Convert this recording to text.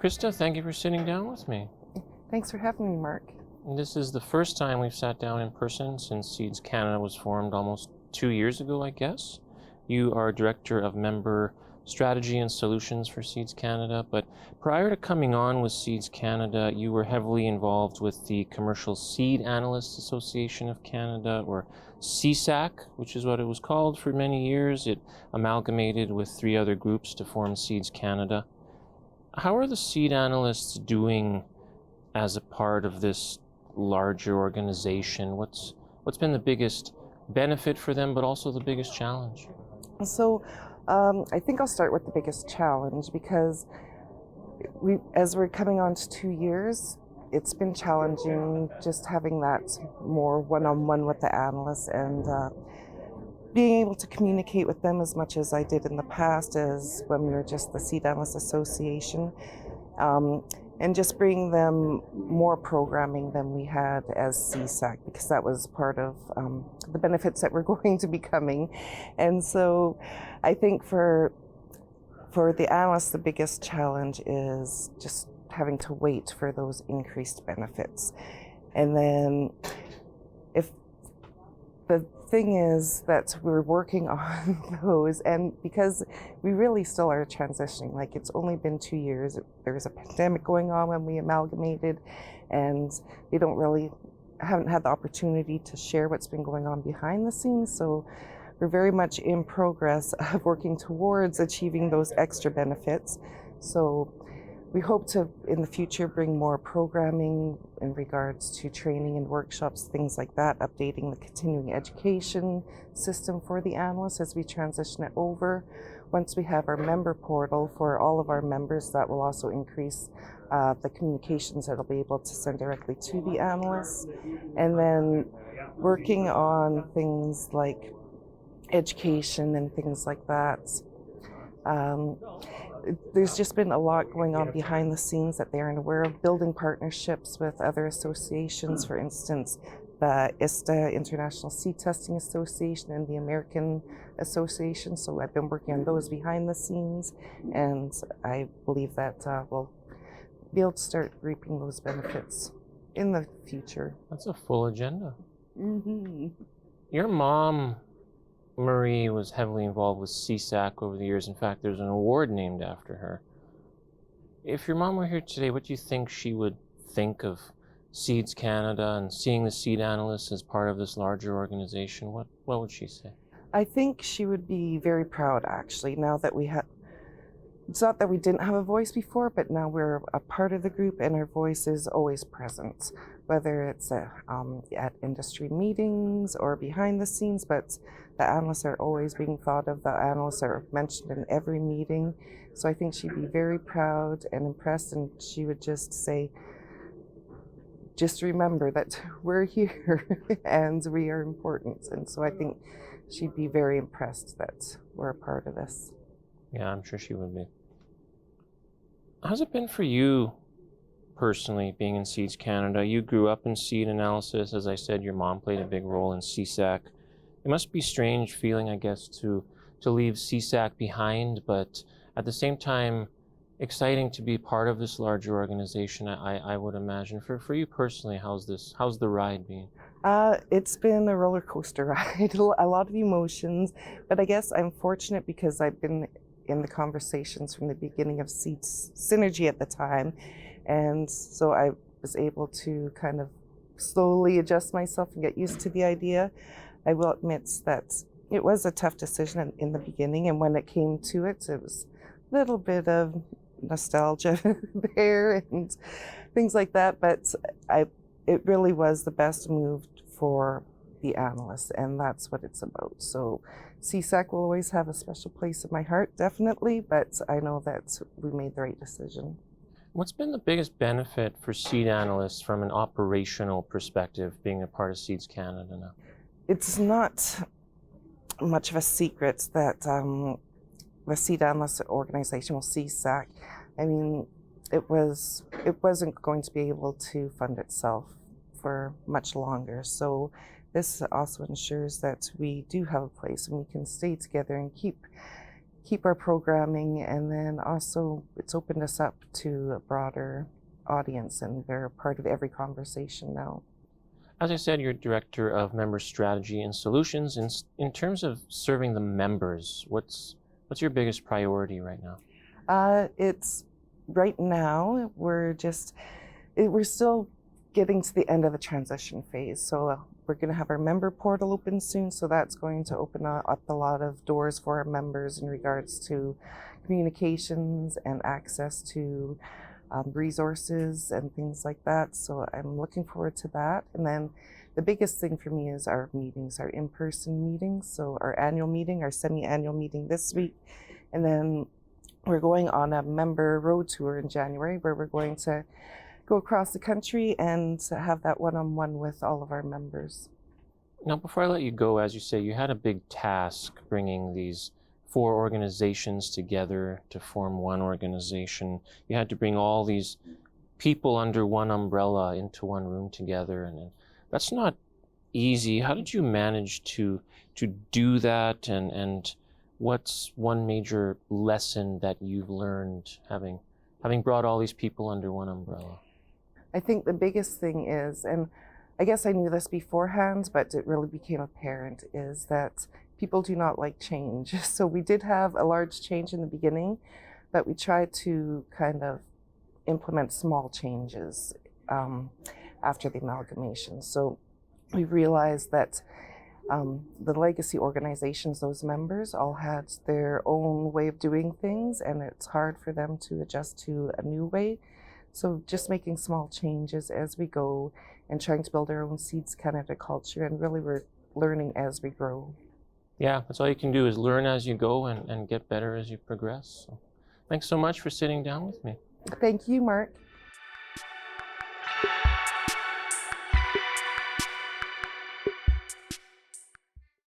Krista, thank you for sitting down with me. Thanks for having me, Mark. This is the first time we've sat down in person since Seeds Canada was formed almost 2 years ago, I guess. You are Director of Member Strategy and Solutions for Seeds Canada, but prior to coming on with Seeds Canada, you were heavily involved with the Commercial Seed Analysts Association of Canada, or CSAAC, which is what it was called for many years. It amalgamated with 3 other groups to form Seeds Canada. How are the seed analysts doing as a part of this larger organization? What's been the biggest benefit for them, but also the biggest challenge? So I think I'll start with the biggest challenge because as we're coming on to 2 years, it's been challenging just having that more one-on-one with the analysts and being able to communicate with them as much as I did in the past as when we were just the Seed Analyst Association. And just bring them more programming than we had as CSAAC, because that was part of the benefits that were going to be coming. And so I think for the analysts, the biggest challenge is just having to wait for those increased benefits. And then if the thing is that we're working on those, and because we really still are transitioning, like it's only been 2 years. There was a pandemic going on when we amalgamated, and they haven't had the opportunity to share what's been going on behind the scenes. So we're very much in progress of working towards achieving those extra benefits. So we hope to, in the future, bring more programming in regards to training and workshops, things like that, updating the continuing education system for the analysts as we transition it over. Once we have our member portal for all of our members, that will also increase the communications that will be able to send directly to the analysts. And then working on things like education and things like that. There's just been a lot going on behind the scenes that they aren't aware of, building partnerships with other associations, for instance, the ISTA, International Seed Testing Association, and the American Association. So I've been working on those behind the scenes, and I believe that we'll be able to start reaping those benefits in the future. That's a full agenda. Mm-hmm. Your mom, Marie, was heavily involved with CSAAC over the years. In fact, there's an award named after her. If your mom were here today, what do you think she would think of Seeds Canada and seeing the seed analysts as part of this larger organization? What would she say? I think she would be very proud, actually, now that we have. It's not that we didn't have a voice before, but now we're a part of the group and our voice is always present, whether it's at industry meetings or behind the scenes, but the analysts are always being thought of. The analysts are mentioned in every meeting. So I think she'd be very proud and impressed, and she would just say, just remember that we're here and we are important. And so I think she'd be very impressed that we're a part of this. Yeah, I'm sure she would be. How's it been for you personally, being in Seeds Canada? You grew up in seed analysis. As I said, your mom played a big role in CSAAC. It must be strange feeling, I guess, to leave CSAAC behind, but at the same time, exciting to be part of this larger organization, I would imagine. For you personally, how's the ride been? It's been a roller coaster ride, a lot of emotions, but I guess I'm fortunate because I've been in the conversations from the beginning of Seeds Synergy at the time, and so I was able to kind of slowly adjust myself and get used to the idea. I will admit that it was a tough decision in the beginning, and when it came to it, it was a little bit of nostalgia there and things like that, but it really was the best move for the analysts, and that's what it's about. So CSAAC will always have a special place in my heart, definitely, but I know that we made the right decision. What's been the biggest benefit for seed analysts from an operational perspective, being a part of Seeds Canada now? It's not much of a secret that the Seed Analyst Organization, CSAAC, I mean, it wasn't going to be able to fund itself for much longer. So this also ensures that we do have a place and we can stay together and keep keep our programming, and then also it's opened us up to a broader audience, and they're a part of every conversation now. As I said, you're Director of Member Strategy and Solutions. In terms of serving the members, what's your biggest priority right now? It's right now we're still getting to the end of the transition phase. So we're going to have our member portal open soon. So that's going to open up a lot of doors for our members in regards to communications and access to resources and things like that. So I'm looking forward to that. And then the biggest thing for me is our meetings, our in-person meetings. So our annual meeting, our semi-annual meeting this week. And then we're going on a member road tour in January where we're going to go across the country and have that one-on-one with all of our members. Now, before I let you go, as you say, you had a big task bringing these 4 organizations together to form one organization. You had to bring all these people under one umbrella into one room together, and that's not easy. How did you manage to do that, and what's one major lesson that you've learned having brought all these people under one umbrella? I think the biggest thing is, and I guess I knew this beforehand, but it really became apparent, is that people do not like change. So we did have a large change in the beginning, but we tried to kind of implement small changes after the amalgamation. So we realized that the legacy organizations, those members, all had their own way of doing things, and it's hard for them to adjust to a new way. So just making small changes as we go and trying to build our own Seeds Canada culture, and really we're learning as we grow. Yeah, that's all you can do is learn as you go and get better as you progress. So, thanks so much for sitting down with me. Thank you, Mark.